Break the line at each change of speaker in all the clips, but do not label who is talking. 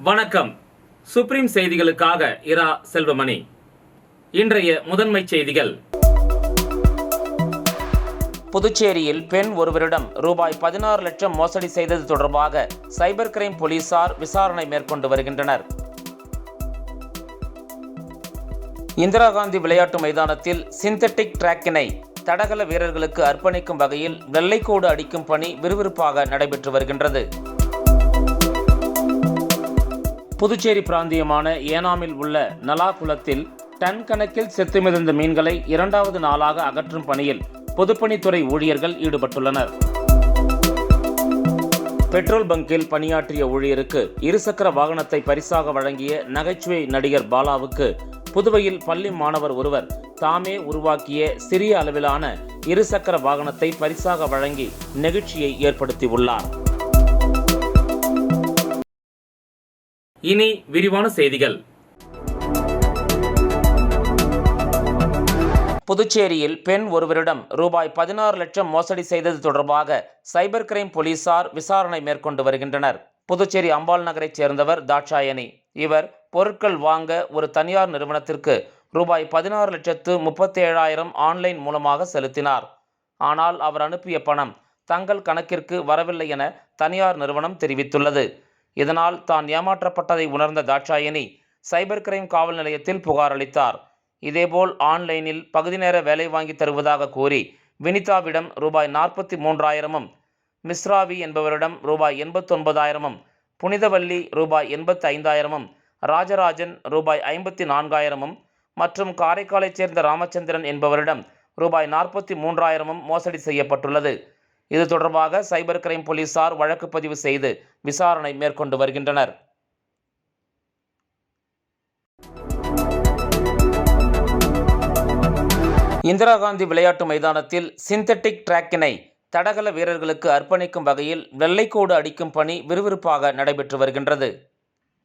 வணக்கம். சுப்ரீம் செய்திகளுக்காக இரா செல்வமணி. இன்றைய முதன்மை செய்திகள். புதுச்சேரியில் பெண் ஒருவரிடம் ரூபாய் 16 லட்சம் மோசடி செய்தது தொடர்பாக சைபர் கிரைம் போலீசார் விசாரணை மேற்கொண்டு வருகின்றனர். இந்திரா காந்தி விளையாட்டு மைதானத்தில் சிந்தட்டிக் டிராக்கினை தடகள வீரர்களுக்கு அர்ப்பணிக்கும் வகையில் வெள்ளைக்கோடு அடிக்கும் பணி விறுவிறுப்பாக நடைபெற்று வருகின்றது. புதுச்சேரி பிராந்தியமான ஏனாமில் உள்ள நலா குளத்தில் டன் கணக்கில் செத்து மிதந்த மீன்களை 2வது நாளாக அகற்றும் பணியில் பொதுப்பணித்துறை ஊழியர்கள் ஈடுபட்டுள்ளனர். பெட்ரோல் பங்கில் பணியாற்றிய ஊழியருக்கு இருசக்கர வாகனத்தை பரிசாக வழங்கிய நகைச்சுவை நடிகர் பாலாவுக்கு புதுவையில் பள்ளி மாணவர் ஒருவர் தாமே உருவாக்கிய சிறிய அளவிலான இருசக்கர வாகனத்தை பரிசாக வழங்கி நெகிழ்ச்சியை ஏற்படுத்தியுள்ளார். இனி விரிவான செய்திகள். புதுச்சேரியில் பெண் ஒருவரிடம் ரூபாய் 16 லட்சம் மோசடி செய்தது தொடர்பாக சைபர் கிரைம் போலீசார் விசாரணை மேற்கொண்டு வருகின்றனர். புதுச்சேரி அம்பாள் நகரைச் சேர்ந்தவர் தாட்சாயணி. இவர் பொருட்கள் வாங்க ஒரு தனியார் நிறுவனத்திற்கு ரூபாய் 16,37,000 ஆன்லைன் மூலமாக செலுத்தினார். ஆனால் அவர் அனுப்பிய பணம் தங்கள் கணக்கிற்கு வரவில்லை என தனியார் நிறுவனம் தெரிவித்துள்ளது. இதனால் தான் ஏமாற்றப்பட்டதை உணர்ந்த தாட்சாயணி சைபர் கிரைம் காவல் நிலையத்தில் புகார் அளித்தார். இதேபோல் ஆன்லைனில் பகுதி நேர வேலை வாங்கி தருவதாக கூறி வினிதாவிடம் ரூபாய் 43,000, மிஸ்ராவி என்பவரிடம் ரூபாய் 89,000, புனிதவல்லி ரூபாய் 85,000, ராஜராஜன் ரூபாய் 54,000 மற்றும் காரைக்காலைச் சேர்ந்த ராமச்சந்திரன் என்பவரிடம் ரூபாய் 43,000 மோசடி செய்யப்பட்டுள்ளது. இது தொடர்பாக சைபர் கிரைம் போலீசார் வழக்கு பதிவு செய்து விசாரணை மேற்கொண்டு வருகின்றனர். இந்திரா காந்தி விளையாட்டு மைதானத்தில் சிந்தட்டிக் டிராக்கினை தடகள வீரர்களுக்கு அர்ப்பணிக்கும் வகையில் வெள்ளைக்கோடு அடிக்கும் பணி விறுவிறுப்பாக நடைபெற்று வருகின்றது.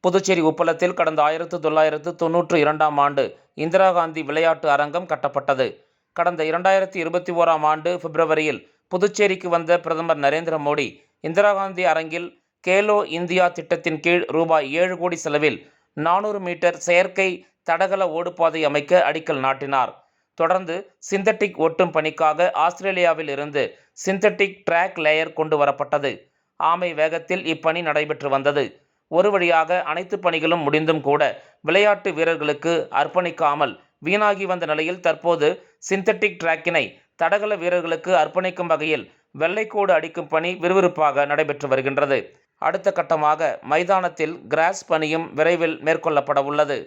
புதுச்சேரி உப்பளத்தில் கடந்த 1992ஆம் ஆண்டு இந்திரா காந்தி விளையாட்டு அரங்கம் கட்டப்பட்டது. கடந்த 2021ஆம் ஆண்டு பிப்ரவரியில் புதுச்சேரிக்கு வந்த பிரதமர் நரேந்திர மோடி இந்திரா காந்தி அரங்கில் கேலோ இந்தியா திட்டத்தின் கீழ் ரூபாய் 7 கோடி செலவில் 400 மீட்டர் செயற்கை தடகள ஓடுபாதை அமைக்க அடிக்கல் நாட்டினார். தொடர்ந்து சிந்தட்டிக் ஒட்டும் பணிக்காக ஆஸ்திரேலியாவில் இருந்து சிந்தட்டிக் டிராக் லேயர் கொண்டு வரப்பட்டது. ஆமை வேகத்தில் இப்பணி நடைபெற்று வந்தது. ஒரு வழியாக அனைத்து பணிகளும் முடிந்தும் கூட விளையாட்டு வீரர்களுக்கு அர்ப்பணிக்காமல் வீணாகி வந்த நிலையில் தற்போது சிந்தட்டிக் டிராக்கினை தடகள வீரர்களுக்கு அர்ப்பணிக்கும் வகையில் வெள்ளைக்கோடு அடிக்கும் பணி விறுவிறுப்பாக நடைபெற்று வருகின்றது. அடுத்த கட்டமாக மைதானத்தில் கிராஸ் பணியும் விரைவில் மேற்கொள்ளப்பட உள்ளது.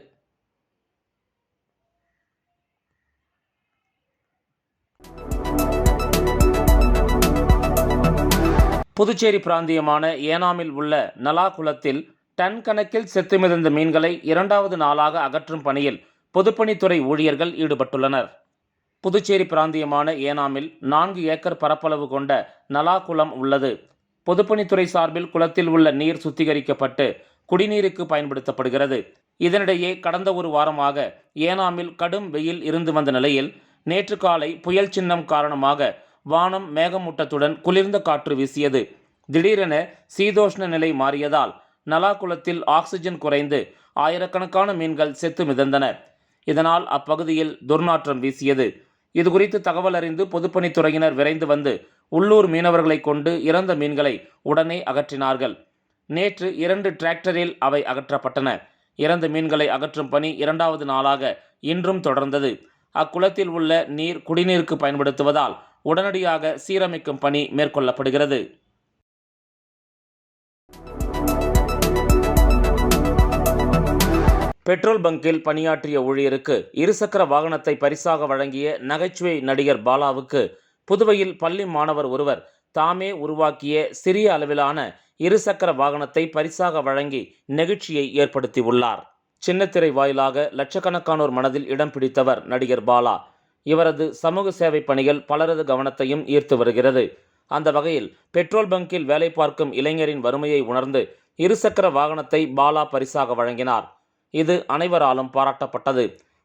புதுச்சேரி பிராந்தியமான ஏனாமில் உள்ள நலா குளத்தில் டன் கணக்கில் செத்து மிதந்த மீன்களை 2வது நாளாக அகற்றும் பணியில் பொதுப்பணித்துறை ஊழியர்கள் ஈடுபட்டுள்ளனர். புதுச்சேரி பிராந்தியமான ஏனாமில் 4 ஏக்கர் பரப்பளவு கொண்ட நலா குளம் உள்ளது. பொதுப்பணித்துறை சார்பில் குளத்தில் உள்ள நீர் சுத்திகரிக்கப்பட்டு குடிநீருக்கு பயன்படுத்தப்படுகிறது. இதனிடையே கடந்த ஒரு வாரமாக ஏனாமில் கடும் வெயில் இருந்து வந்த நிலையில் நேற்று காலை புயல் சின்னம் காரணமாக வானம் மேகமூட்டத்துடன் குளிர்ந்த காற்று வீசியது. திடீரென சீதோஷ்ண நிலை மாறியதால் நலா குளத்தில் ஆக்சிஜன் குறைந்து ஆயிரக்கணக்கான மீன்கள் செத்து மிதந்தன. இதனால் அப்பகுதியில் துர்நாற்றம் வீசியது. இதுகுறித்து தகவல் அறிந்து பொதுப்பணித்துறையினர் விரைந்து வந்து உள்ளூர் மீனவர்களை கொண்டு இறந்த மீன்களை உடனே அகற்றினார்கள். நேற்று 2 டிராக்டரில் அவை அகற்றப்பட்டன. இறந்த மீன்களை அகற்றும் பணி 2வது நாளாக இன்றும் தொடர்ந்தது. அக்குளத்தில் உள்ள நீர் குடிநீருக்கு பயன்படுத்துவதால் உடனடியாக சீரமைக்கும் பணி மேற்கொள்ளப்படுகிறது. பெட்ரோல் பங்கில் பணியாற்றிய ஊழியருக்கு இருசக்கர வாகனத்தை பரிசாக வழங்கிய நகைச்சுவை நடிகர் பாலாவுக்கு புதுவையில் பள்ளி மாணவர் ஒருவர் தாமே உருவாக்கிய சிறிய அளவிலான இருசக்கர வாகனத்தை பரிசாக வழங்கி நெகிழ்ச்சியை ஏற்படுத்தியுள்ளார். சின்னத்திரை வாயிலாக லட்சக்கணக்கானோர் மனதில் இடம் பிடித்தவர் நடிகர் பாலா. இவரது சமூக சேவை பணிகள் பலரது கவனத்தையும் ஈர்த்து வருகிறது. அந்த வகையில் பெட்ரோல் பங்கில் வேலை பார்க்கும் இளைஞரின் வறுமையை உணர்ந்து இருசக்கர வாகனத்தை பாலா பரிசாக வழங்கினார். இது அனைவராலும் பாராட்டப்பட்டது.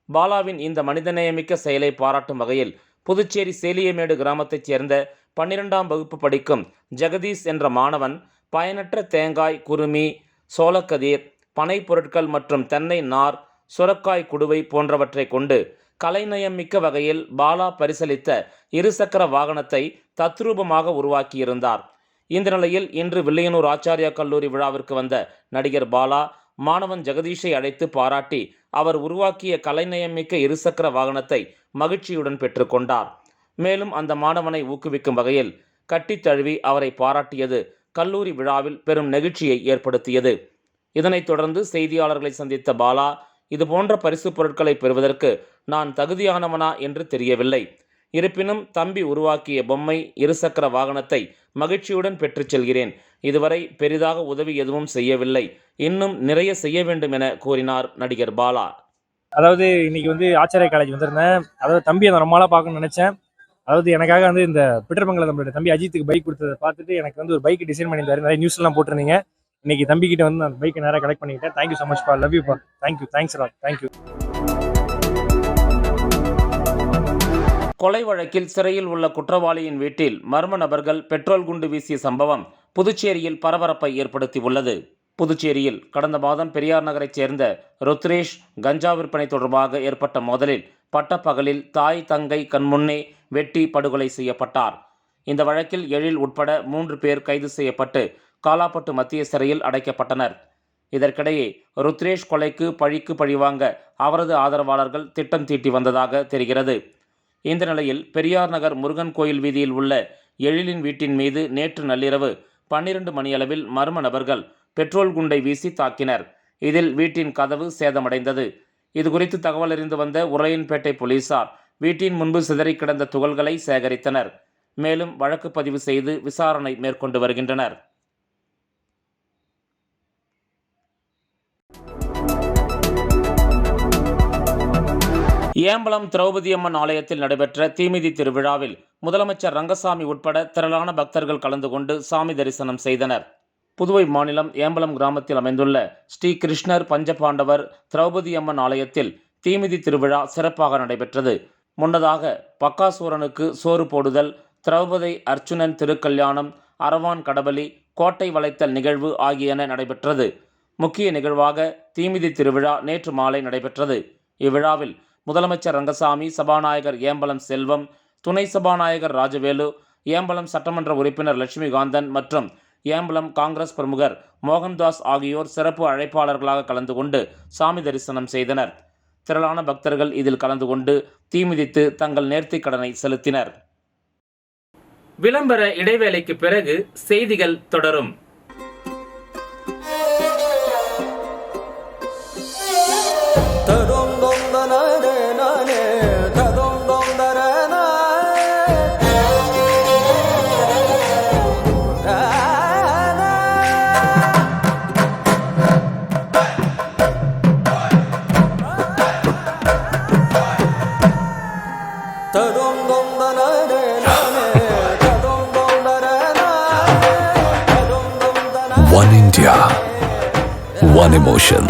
பாலாவின் இந்த மனிதநேயமிக்க செயலை பாராட்டும் வகையில் புதுச்சேரி சேலியமேடு கிராமத்தைச் சேர்ந்த 12ஆம் வகுப்பு படிக்கும் ஜெகதீஷ் என்ற மாணவன் பயனற்ற தேங்காய், குருமி, சோளக்கதிர், பனை பொருட்கள் மற்றும் தென்னை நார், சுரக்காய் குடுவை போன்றவற்றை கொண்டு கலைநயம் மிக்க வகையில் பாலா பரிசளித்த இருசக்கர வாகனத்தை தத்ரூபமாக உருவாக்கியிருந்தார். இந்த நிலையில் இன்று வில்லியனூர் ஆச்சாரியா கல்லூரி விழாவிற்கு வந்த நடிகர் பாலா மாணவன் ஜெகதீஷை அழைத்து பாராட்டி அவர் உருவாக்கிய கலைநயமிக்க இருசக்கர வாகனத்தை மகிழ்ச்சியுடன் பெற்றுக்கொண்டார். மேலும் அந்த மாணவனை ஊக்குவிக்கும் வகையில் கட்டித் தழுவி அவரை பாராட்டியது கல்லூரி விழாவில் பெரும் நெகிழ்ச்சியை ஏற்படுத்தியது. இதனைத் தொடர்ந்து செய்தியாளர்களை சந்தித்த பாலா, இதுபோன்ற பரிசு பொருட்களை பெறுவதற்கு நான் தகுதியானவனா என்று தெரியவில்லை. இருப்பினும் தம்பி உருவாக்கிய பொம்மை இருசக்கர வாகனத்தை மகிழ்ச்சியுடன் பெற்றுச் செல்கிறேன். இதுவரை பெரிதாக உதவி எதுவும் செய்யவில்லை, இன்னும் நிறைய செய்ய வேண்டும் என கூறினார் நடிகர் பாலா.
அதாவது இன்னைக்கு ஆச்சாரியா காலேஜ் வந்திருந்தேன். அதாவது தம்பியை நான் ரொம்ப நாளாக பார்க்கணும்னு நினச்சேன். அதாவது எனக்காக இந்த பிட்டர்பங்கில் நம்மளோட தம்பி அஜித்துக்கு பைக் கொடுத்ததை பார்த்துட்டு எனக்கு ஒரு பைக் டிசைன் பண்ணியிருந்தாரு. நிறைய நியூஸ்லாம் போட்டிருந்தீங்க. இன்னைக்கு தம்பிக்கிட்ட அந்த பைக்கை நேராக கலெக்ட் பண்ணிக்கிட்டேன். தேங்க்யூ ஸோ மச் பா, லவ் யூ பா, தேங்க்யூ, தேங்க்ஸ் ராட், தேங்க்யூ.
கொலை வழக்கில் சிறையில் உள்ள குற்றவாளியின் வீட்டில் மர்ம நபர்கள் பெட்ரோல் குண்டு வீசிய சம்பவம் புதுச்சேரியில் பரபரப்பை ஏற்படுத்தியுள்ளது. புதுச்சேரியில் கடந்த மாதம் பெரியார் நகரைச் சேர்ந்த ருத்ரேஷ் கஞ்சா விற்பனை தொடர்பாக ஏற்பட்ட மோதலில் பட்டப்பகலில் தாய் தங்கை கண்முன்னே வெட்டி படுகொலை செய்யப்பட்டார். இந்த வழக்கில் எழில் உட்பட 3 பேர் கைது செய்யப்பட்டு காலாப்பட்டு மத்திய சிறையில் அடைக்கப்பட்டனர். இதற்கிடையே ருத்ரேஷ் கொலைக்கு பழிக்கு பழிவாங்க அவரது ஆதரவாளர்கள் திட்டம் தீட்டி வந்ததாக தெரிகிறது. இந்த நிலையில் பெரியார் நகர் முருகன் கோயில் வீதியில் உள்ள எழிலின் வீட்டின் மீது நேற்று நள்ளிரவு 12 மணியளவில் மர்ம நபர்கள் பெட்ரோல் குண்டை வீசி தாக்கினர். இதில் வீட்டின் கதவு சேதமடைந்தது. இதுகுறித்து தகவல் அறிந்து வந்த உருளையன்பேட்டை போலீசார் வீட்டின் முன்பு சிதறி கிடந்த துகள்களை சேகரித்தனர். மேலும் வழக்கு பதிவு செய்து விசாரணை மேற்கொண்டு வருகின்றனர். ஏம்பலம் திரௌபதி அம்மன் ஆலயத்தில் நடைபெற்ற தீமிதி திருவிழாவில் முதலமைச்சர் ரங்கசாமி உட்பட திரளான பக்தர்கள் கலந்து கொண்டு சாமி தரிசனம் செய்தனர். புதுவை மாநிலம் ஏம்பலம் கிராமத்தில் அமைந்துள்ள ஸ்ரீ கிருஷ்ணர் பஞ்சபாண்டவர் திரௌபதி அம்மன் ஆலயத்தில் தீமிதி திருவிழா சிறப்பாக நடைபெற்றது. முன்னதாக பக்காசூரனுக்கு சோறு போடுதல், திரௌபதி அர்ச்சுனன் திருக்கல்யாணம், அரவான் கடபலி, கோட்டை வளைத்தல் நிகழ்வு ஆகியன நடைபெற்றது. முக்கிய நிகழ்வாக தீமிதி திருவிழா நேற்று மாலை நடைபெற்றது. இவ்விழாவில் முதலமைச்சர் ரங்கசாமி, சபாநாயகர் ஏம்பலம் செல்வம், துணை சபாநாயகர் ராஜவேலு, ஏம்பலம் சட்டமன்ற உறுப்பினர் லட்சுமிகாந்தன் மற்றும் ஏம்பலம் காங்கிரஸ் பிரமுகர் மோகன்தாஸ் ஆகியோர் சிறப்பு அழைப்பாளர்களாக கலந்து கொண்டு சாமி தரிசனம் செய்தனர். திரளான பக்தர்கள் இதில் கலந்து கொண்டு தீமிதித்து தங்கள் நேர்த்திக் கடனை செலுத்தினர். விளம்பர இடைவேளைக்கு பிறகு செய்திகள் தொடரும்.
One India, one emotion.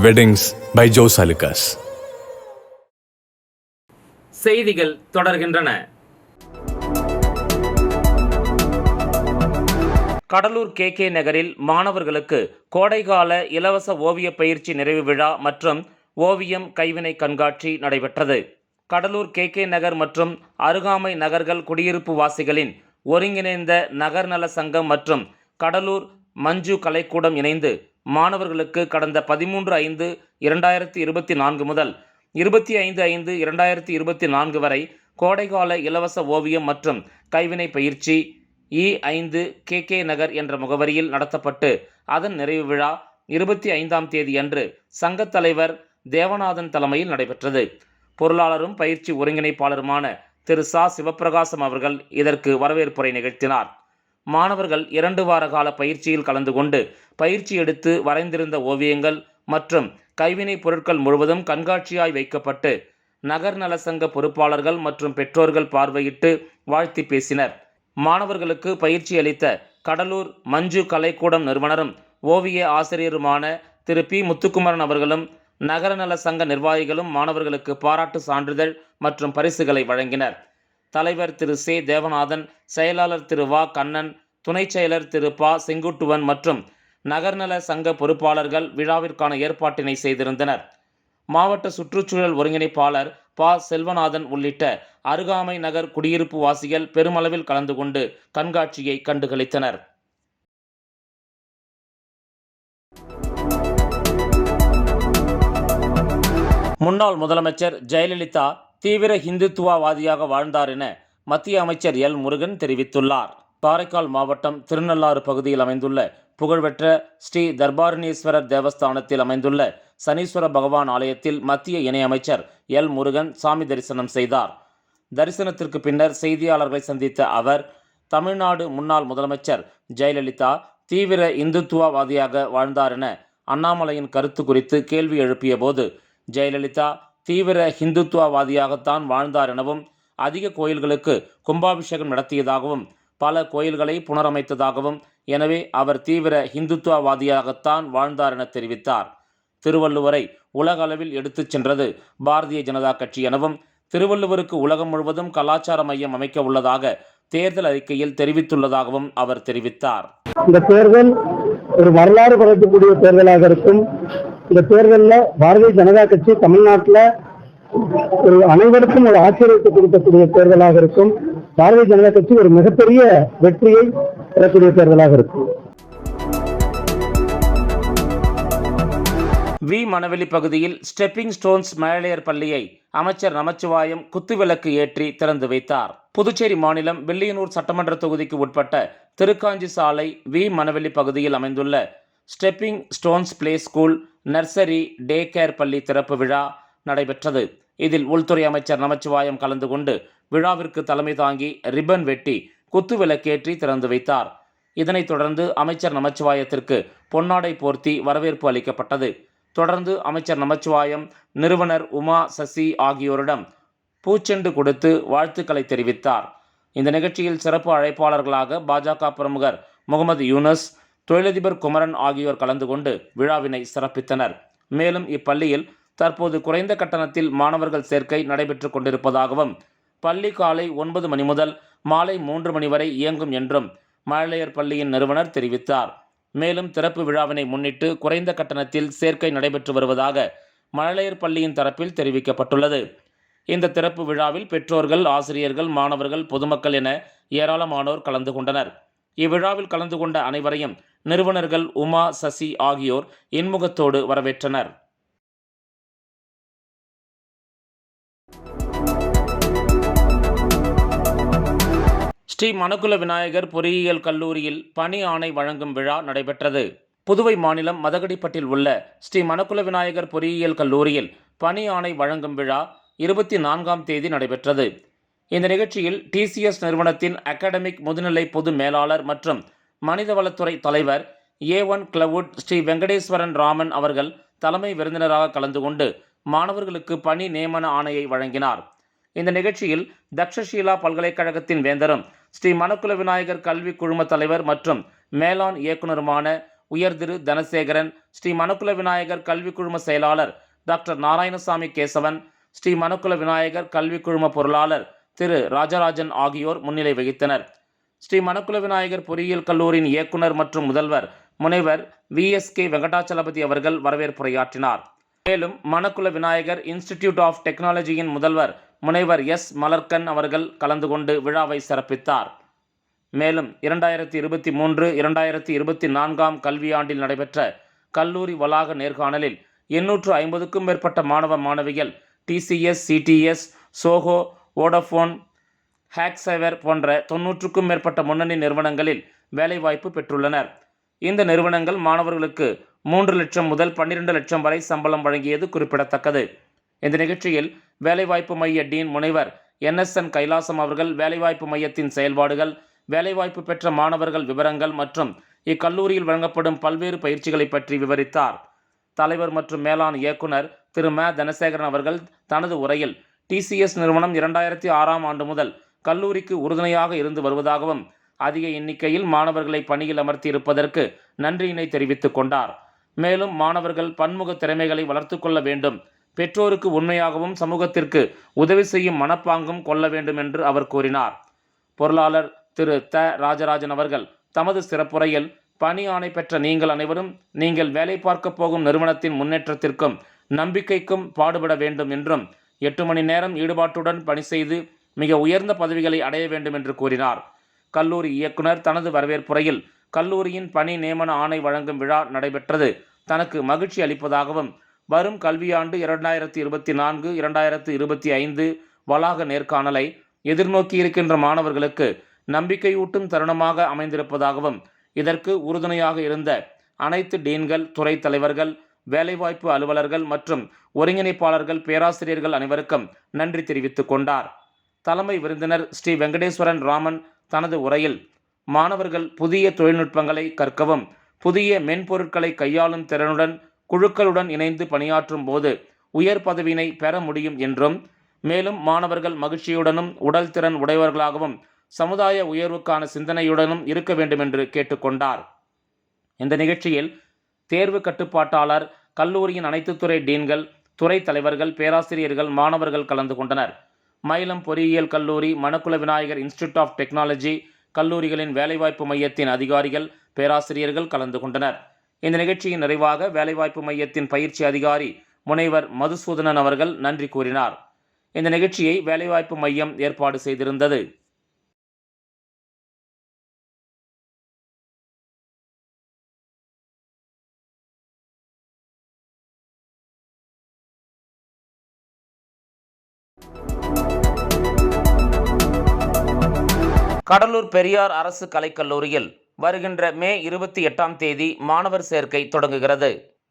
Weddings by Jose Alucas.
செய்திகள் தொடர்கின்றன. கடலூர் KK நகரில் மாணவர்களுக்கு கோடைகால இலவச ஓவிய பயிற்சி நிறைவு விழா மற்றும் ஓவியம் கைவினை கண்காட்சி நடைபெற்றது. கடலூர் KK நகர் மற்றும் அருகாமை நகர்கள் குடியிருப்பு வாசிகளின் ஒருங்கிணைந்த நகர்நல சங்கம் மற்றும் கடலூர் மஞ்சு கலைக்கூடம் இணைந்து மாணவர்களுக்கு கடந்த 13/5/2024 முதல் 25/5/2024 வரை கோடைகால இலவச ஓவியம் மற்றும் கைவினை பயிற்சி E5 KK நகர் என்ற முகவரியில் நடத்தப்பட்டு அதன் நிறைவு விழா 25ஆம் தேதி அன்று சங்கத் தலைவர் தேவநாதன் தலைமையில் நடைபெற்றது. பொருளாளரும் பயிற்சி ஒருங்கிணைப்பாளருமான திரு சா சிவப்பிரகாசம் அவர்கள் இதற்கு வரவேற்புரை நிகழ்த்தினார். மாணவர்கள் 2 வார கால பயிற்சியில் கலந்து கொண்டு பயிற்சி எடுத்து வரைந்திருந்த ஓவியங்கள் மற்றும் கைவினைப் பொருட்கள் முழுவதும் கண்காட்சியாய் வைக்கப்பட்டு நகர்நல சங்க பொறுப்பாளர்கள் மற்றும் பெற்றோர்கள் பார்வையிட்டு வாழ்த்தி பேசினர். மாணவர்களுக்கு பயிற்சி அளித்த கடலூர் மஞ்சு கலைக்கூடம் நிறுவனரும் ஓவிய ஆசிரியருமான திரு பி முத்துக்குமரன் அவர்களும் நகரநல சங்க நிர்வாகிகளும் மாணவர்களுக்கு பாராட்டு சான்றிதழ் மற்றும் பரிசுகளை வழங்கினர். தலைவர் திரு சே தேவநாதன், செயலாளர் திரு வா கண்ணன், துணைச் செயலர் திரு ப செங்குட்டுவன் மற்றும் நகர்நல சங்க பொறுப்பாளர்கள் விழாவிற்கான ஏற்பாட்டினை செய்திருந்தனர். மாவட்ட சுற்றுச்சூழல் ஒருங்கிணைப்பாளர் ப செல்வநாதன் உள்ளிட்ட அருகாமை நகர் குடியிருப்பு வாசிகள் பெருமளவில் கலந்து கொண்டு கண்காட்சியை கண்டுகளித்தனர். முன்னாள் முதலமைச்சர் ஜெயலலிதா தீவிர இந்துத்துவவாதியாக வாழ்ந்தார் என மத்திய அமைச்சர் எல் முருகன் தெரிவித்துள்ளார். காரைக்கால் மாவட்டம் திருநள்ளாறு பகுதியில் அமைந்துள்ள புகழ்பெற்ற ஸ்ரீ தர்பாரணீஸ்வரர் தேவஸ்தானத்தில் அமைந்துள்ள சனீஸ்வர பகவான் ஆலயத்தில் மத்திய இணையமைச்சர் எல் முருகன் சாமி தரிசனம் செய்தார். தரிசனத்திற்கு பின்னர் செய்தியாளர்களை சந்தித்த அவர், தமிழ்நாடு முன்னாள் முதலமைச்சர் ஜெயலலிதா தீவிர இந்துத்துவவாதியாக வாழ்ந்தார் என அண்ணாமலையின் கருத்து குறித்து கேள்வி எழுப்பிய போது, ஜெயலலிதா தீவிர இந்துத்துவவாதியாகத்தான் வாழ்ந்தார் எனவும், அதிக கோயில்களுக்கு கும்பாபிஷேகம் நடத்தியதாகவும், பல கோயில்களை புனரமைத்ததாகவும், எனவே அவர் தீவிர இந்துத்துவவாதியாகத்தான் வாழ்ந்தார் என தெரிவித்தார். திருவள்ளுவரை உலக அளவில் எடுத்துச் சென்றது பாரதிய ஜனதா கட்சி எனவும், திருவள்ளுவருக்கு உலகம் முழுவதும் கலாச்சார மையம் அமைக்க உள்ளதாக தேர்தல் அறிக்கையில் தெரிவித்துள்ளதாகவும் அவர் தெரிவித்தார்.
இந்த தேர்தல் ஒரு வரலாறு படைக்கக்கூடிய தேர்தலாக இருக்கும். இந்த தேர்தலில் பாரதிய ஜனதா கட்சி தமிழ்நாட்டில் ஒரு அனைவருக்கும் ஒரு ஆச்சரியத்தை கொடுக்கக்கூடிய தேர்தலாக இருக்கும். பாரதிய ஜனதா கட்சி ஒரு மிகப்பெரிய வெற்றியை பெறக்கூடிய தேர்தலாக இருக்கும்.
வி மணவெளி பகுதியில் ஸ்டெப்பிங் ஸ்டோன்ஸ் மழலையர் பள்ளியை அமைச்சர் நமச்சிவாயம் குத்துவிளக்கு ஏற்றி திறந்து வைத்தார். புதுச்சேரி மாநிலம் வில்லியனூர் சட்டமன்ற தொகுதிக்கு உட்பட்ட திருக்காஞ்சி சாலை வி மணவெளி பகுதியில் அமைந்துள்ள stepping stones play school nursery day care பள்ளி திறப்பு விழா நடைபெற்றது. இதில் உள்துறை அமைச்சர் நமச்சிவாயம் கலந்து கொண்டு விழாவிற்கு தலைமை தாங்கி ரிப்பன் வெட்டி குத்துவிளக்கேற்றி திறந்து வைத்தார். இதனைத் தொடர்ந்து அமைச்சர் நமச்சிவாயத்திற்கு பொன்னாடை போர்த்தி வரவேற்பு அளிக்கப்பட்டது. தொடர்ந்து அமைச்சர் நமச்சிவாயம் நிறுவனர் உமா சசி ஆகியோரிடம் பூச்செண்டு கொடுத்து வாழ்த்துக்களை தெரிவித்தார். இந்த நிகழ்ச்சியில் சிறப்பு அழைப்பாளர்களாக பாஜக பிரமுகர் முகமது யூனஸ், தொழிலதிபர் குமரன் ஆகியோர் கலந்து கொண்டு விழாவினை சிறப்பித்தனர். மேலும் இப்பள்ளியில் தற்போது குறைந்த கட்டணத்தில் மாணவர்கள் சேர்க்கை நடைபெற்று கொண்டிருப்பதாகவும், பள்ளி காலை 9 மணி முதல் மாலை 3 மணி வரை இயங்கும் என்றும் மழலையர் பள்ளியின் நிறுவனர் தெரிவித்தார். மேலும் திறப்பு விழாவினை முன்னிட்டு குறைந்த கட்டணத்தில் சேர்க்கை நடைபெற்று வருவதாக மழலையர் பள்ளியின் தரப்பில் தெரிவிக்கப்பட்டுள்ளது. இந்த திறப்பு விழாவில் பெற்றோர்கள், ஆசிரியர்கள், மாணவர்கள், பொதுமக்கள் என ஏராளமானோர் கலந்து கொண்டனர். இவ்விழாவில் கலந்து கொண்ட அனைவரையும் நிறுவனர்கள் உமா சசி ஆகியோர் இன்முகத்தோடு வரவேற்றனர். ஸ்ரீ மணக்குல விநாயகர் பொறியியல் கல்லூரியில் பணி ஆணை வழங்கும் விழா நடைபெற்றது. புதுவை மாநிலம் மதகடிப்பட்டில் உள்ள ஸ்ரீ மணக்குல விநாயகர் பொறியியல் கல்லூரியில் பணி ஆணை வழங்கும் விழா 24ஆம் தேதி நடைபெற்றது. இந்த நிகழ்ச்சியில் டிசிஎஸ் நிறுவனத்தின் அகாடமிக் முதுநிலை பொது மேலாளர் மற்றும் மனிதவளத்துறை தலைவர் A1 கிளவுட் ஸ்ரீ வெங்கடேஸ்வரன் ராமன் அவர்கள் தலைமை விருந்தினராக கலந்து கொண்டு மாணவர்களுக்கு பணி நியமன ஆணையை வழங்கினார். இந்த நிகழ்ச்சியில் தக்ஷஷீலா பல்கலைக்கழகத்தின் வேந்தரும் ஸ்ரீ மணக்குல விநாயகர் கல்வி குழும தலைவர் மற்றும் மேலாண் இயக்குநருமான உயர் திரு தனசேகரன், ஸ்ரீ மணக்குல விநாயகர் கல்வி குழும செயலாளர் டாக்டர் நாராயணசாமி கேசவன், ஸ்ரீ மணக்குல விநாயகர் கல்வி குழும பொருளாளர் திரு ராஜராஜன் ஆகியோர் முன்னிலை வகித்தனர். ஸ்ரீ மணக்குல விநாயகர் பொறியியல் கல்லூரியின் இயக்குனர் மற்றும் முதல்வர் முனைவர் VSK வெங்கடாச்சலபதி அவர்கள் வரவேற்புரையாற்றினார். மேலும் மணக்குல விநாயகர் இன்ஸ்டிடியூட் ஆஃப் டெக்னாலஜியின் முதல்வர் முனைவர் S மலர்கன் அவர்கள் கலந்து கொண்டு விழாவை சிறப்பித்தார். மேலும் 2023-2024 கல்வியாண்டில் நடைபெற்ற கல்லூரி வளாக நேர்காணலில் 850க்கும் மேற்பட்ட மாணவ மாணவிகள் TCS, CTS, சோஹோ, வோடஃபோன், ஹேக்சைவர் போன்ற 90க்கும் மேற்பட்ட முன்னணி நிறுவனங்களில் வேலைவாய்ப்பு பெற்றுள்ளனர். இந்த நிறுவனங்கள் மாணவர்களுக்கு 3 லட்சம் முதல் 12 லட்சம் வரை சம்பளம் வழங்கியது குறிப்பிடத்தக்கது. இந்த நிகழ்ச்சியில் வேலைவாய்ப்பு மைய டீன் முனைவர் NSN கைலாசம் அவர்கள் வேலைவாய்ப்பு மையத்தின் செயல்பாடுகள், வேலைவாய்ப்பு பெற்ற மாணவர்கள் விவரங்கள் மற்றும் இக்கல்லூரியில் வழங்கப்படும் பல்வேறு பயிற்சிகளை பற்றி விவரித்தார். தலைவர் மற்றும் மேலாண் இயக்குனர் திரு ம தனசேகரன் அவர்கள் தனது உரையில் TCS நிறுவனம் 2006ஆம் ஆண்டு முதல் கல்லூரிக்கு உறுதுணையாக இருந்து வருவதாகவும், அதிக எண்ணிக்கையில் மாணவர்களை பணியில் அமர்த்தி இருப்பதற்கு நன்றியினை தெரிவித்துக் கொண்டார். மேலும் மாணவர்கள் பன்முக திறமைகளை வளர்த்து கொள்ள வேண்டும், பெற்றோருக்கு உண்மையாகவும் சமூகத்திற்கு உதவி செய்யும் மனப்பாங்கும் கொள்ள வேண்டும் என்று அவர் கூறினார். பொருளாளர் திரு த ராஜராஜன் அவர்கள் தமது சிறப்புரையில் பணி ஆணை பெற்ற நீங்கள் அனைவரும் நீங்கள் வேலை பார்க்க போகும் நிறுவனத்தின் முன்னேற்றத்திற்கும் நம்பிக்கைக்கும் பாடுபட வேண்டும் என்றும் 8 மணி நேரம் ஈடுபாட்டுடன் பணி செய்து மிக உயர்ந்த பதவிகளை அடைய வேண்டும் என்று கூறினார். கல்லூரி இயக்குனர் தனது வரவேற்புரையில் கல்லூரியின் பணி நியமன ஆணை வழங்கும் விழா நடைபெற்றது தனக்கு மகிழ்ச்சி அளிப்பதாகவும் வரும் கல்வியாண்டு 2024-2025 வளாக நேர்காணலை எதிர்நோக்கி இருக்கின்ற மாணவர்களுக்கு நம்பிக்கையூட்டும் தருணமாக அமைந்திருப்பதாகவும் இதற்கு உறுதுணையாக இருந்த அனைத்து டீன்கள், துறை தலைவர்கள், வேலைவாய்ப்பு அலுவலர்கள் மற்றும் ஒருங்கிணைப்பாளர்கள், பேராசிரியர்கள் அனைவருக்கும் நன்றி தெரிவித்துக் கொண்டார். தலைமை விருந்தினர் ஸ்ரீ வெங்கடேஸ்வரன் ராமன் தனது உரையில் மாணவர்கள் புதிய தொழில்நுட்பங்களை கற்கவும் புதிய மென்பொருட்களை கையாளும் திறனுடன் குழுக்களுடன் இணைந்து பணியாற்றும் போது உயர் பதவியினை பெற முடியும் என்றும் மேலும் மாணவர்கள் மகிழ்ச்சியுடனும் உடல் திறன் உடையவர்களாகவும் சமுதாய உயர்வுக்கான சிந்தனையுடனும் இருக்க வேண்டும் என்று கேட்டுக்கொண்டார். இந்த நிகழ்ச்சியில் தேர்வு கட்டுப்பாட்டாளர், கல்லூரியின் அனைத்து துறை டீன்கள், துறை தலைவர்கள், பேராசிரியர்கள், மாணவர்கள் கலந்து கொண்டனர். மயிலம் பொறியியல் கல்லூரி, Manakula Vinayagar institute of technology கல்லூரிகளின் வேலைவாய்ப்பு மையத்தின் அதிகாரிகள், பேராசிரியர்கள் கலந்து கொண்டனர். இந்த நிகழ்ச்சியின் நிறைவாக வேலைவாய்ப்பு மையத்தின் பயிற்சி அதிகாரி முனைவர் மதுசூதனன் அவர்கள் நன்றி கூறினார். இந்த நிகழ்ச்சியை வேலைவாய்ப்பு மையம் ஏற்பாடு செய்திருந்தது. கடலூர் பெரியார் அரசு கலைக்கல்லூரியில் வருகின்ற மே 28ஆம் தேதி மாணவர் சேர்க்கை தொடங்குகிறது.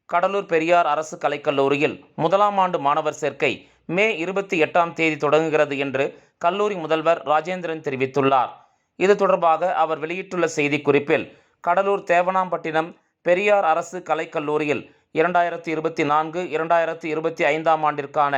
கடலூர் பெரியார் அரசு கலைக்கல்லூரியில் 1ஆம் ஆண்டு மாணவர் சேர்க்கை மே 28ஆம் தேதி தொடங்குகிறது என்று கல்லூரி முதல்வர் ராஜேந்திரன் தெரிவித்துள்ளார். இது தொடர்பாக அவர் வெளியிட்டுள்ள செய்திக்குறிப்பில், கடலூர் தேவனாம்பட்டினம் பெரியார் அரசு கலைக்கல்லூரியில் 2024-2025ஆம் ஆண்டிற்கான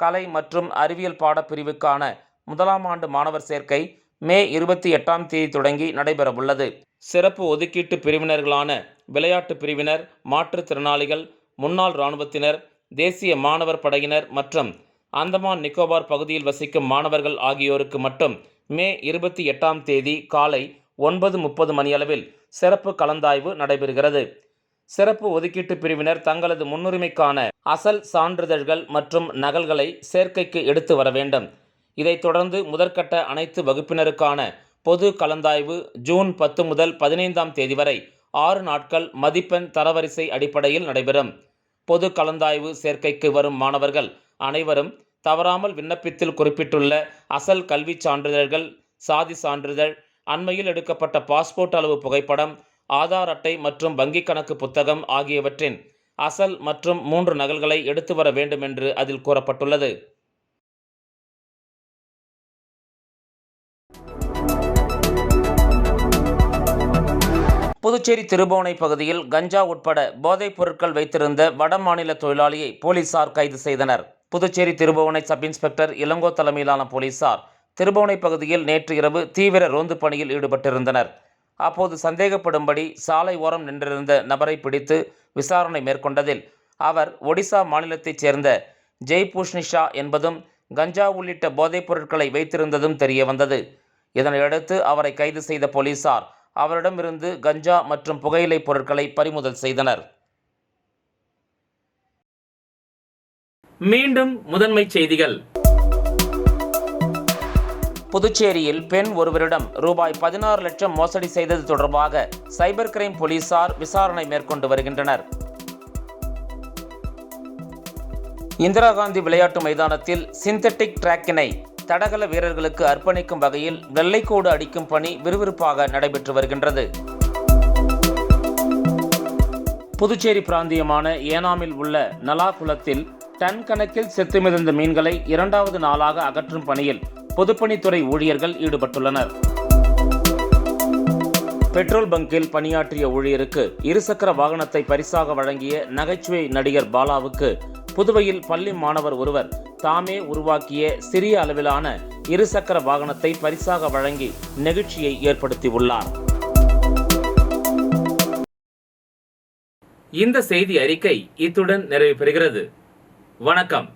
கலை மற்றும் அறிவியல் பாடப்பிரிவுக்கான 1ஆம் ஆண்டு மாணவர் சேர்க்கை மே 28ஆம் தேதி தொடங்கி நடைபெறவுள்ளது. சிறப்பு ஒதுக்கீட்டு பிரிவினர்களான விளையாட்டு பிரிவினர், மாற்றுத்திறனாளிகள், முன்னாள் இராணுவத்தினர், தேசிய மாணவர் படையினர் மற்றும் அந்தமான் நிக்கோபார் பகுதியில் வசிக்கும் மாணவர்கள் ஆகியோருக்கு மட்டும் மே 28ஆம் தேதி காலை 9:30 மணியளவில் சிறப்பு கலந்தாய்வு நடைபெறுகிறது. சிறப்பு ஒதுக்கீட்டு பிரிவினர் தங்களது முன்னுரிமைக்கான அசல் சான்றிதழ்கள் மற்றும் நகல்களை சேர்க்கைக்கு எடுத்து வர வேண்டும். இதைத் தொடர்ந்து முதற்கட்ட அனைத்து வகுப்பினருக்கான பொது கலந்தாய்வு ஜூன் 10 முதல் 15ஆம் தேதி வரை 6 நாட்கள் மதிப்பெண் தரவரிசை அடிப்படையில் நடைபெறும். பொது கலந்தாய்வு சேர்க்கைக்கு வரும் மாணவர்கள் அனைவரும் தவறாமல் விண்ணப்பத்தில் குறிப்பிட்டுள்ள அசல் கல்வி சான்றிதழ்கள், சாதி சான்றிதழ், அண்மையில் எடுக்கப்பட்ட பாஸ்போர்ட் அளவு புகைப்படம், ஆதார் அட்டை மற்றும் வங்கிக் கணக்கு புத்தகம் ஆகியவற்றின் அசல் மற்றும் 3 நகல்களை எடுத்து வர வேண்டும் என்று அதில் கூறப்பட்டுள்ளது. புதுச்சேரி திருபுவனை பகுதியில் கஞ்சா உட்பட போதைப் பொருட்கள் வைத்திருந்த வட மாநில தொழிலாளியை போலீசார் கைது செய்தனர். புதுச்சேரி திருபுவனை சப் இன்ஸ்பெக்டர் இளங்கோ தலைமையிலான போலீசார் திருபுவனை பகுதியில் நேற்று இரவு தீவிர ரோந்து பணியில் ஈடுபட்டிருந்தனர். அப்போது சந்தேகப்படும்படி சாலை ஓரம் நின்றிருந்த நபரை பிடித்து விசாரணை மேற்கொண்டதில் அவர் ஒடிசா மாநிலத்தைச் சேர்ந்த ஜெய்பூஷ்னிஷா என்பதும் கஞ்சா உள்ளிட்ட போதைப் பொருட்களை வைத்திருந்ததும் தெரிய வந்தது. இதனையடுத்து அவரை கைது செய்த போலீசார் அவரிடமிருந்து கஞ்சா மற்றும் புகையிலை பொருட்களை பறிமுதல் செய்தனர். மீண்டும் முதன்மை செய்திகள். புதுச்சேரியில் பெண் ஒருவரிடம் ரூபாய் 16 லட்சம் மோசடி செய்தது தொடர்பாக சைபர் கிரைம் போலீசார் விசாரணை மேற்கொண்டு வருகின்றனர். இந்திரா காந்தி விளையாட்டு மைதானத்தில் சிந்தட்டிக் டிராக்கினை தடகள வீரர்களுக்கு அர்ப்பணிக்கும் வகையில் வெள்ளைக்கோடு அடிக்கும் பணி விறுவிறுப்பாக நடைபெற்று வருகின்றது. புதுச்சேரி பிராந்தியமான ஏனாமில் உள்ள நலா குளத்தில் டன் கணக்கில் செத்து மிதந்த மீன்களை 2வது நாளாக அகற்றும் பணியில் பொதுப்பணித்துறை ஊழியர்கள் ஈடுபட்டுள்ளனர். பெட்ரோல் பங்கில் பணியாற்றிய ஊழியருக்கு இருசக்கர வாகனத்தை பரிசாக வழங்கிய நகைச்சுவை நடிகர் பாலாவுக்கு புதுவையில் பள்ளி மாணவர் ஒருவர் தாமே உருவாக்கிய சிறிய அளவிலான இருசக்கர வாகனத்தை பரிசாக வழங்கி நெகிழ்ச்சியை ஏற்படுத்தியுள்ளார். இந்த செய்தி அறிக்கை இத்துடன் நிறைவு பெறுகிறது. வணக்கம்.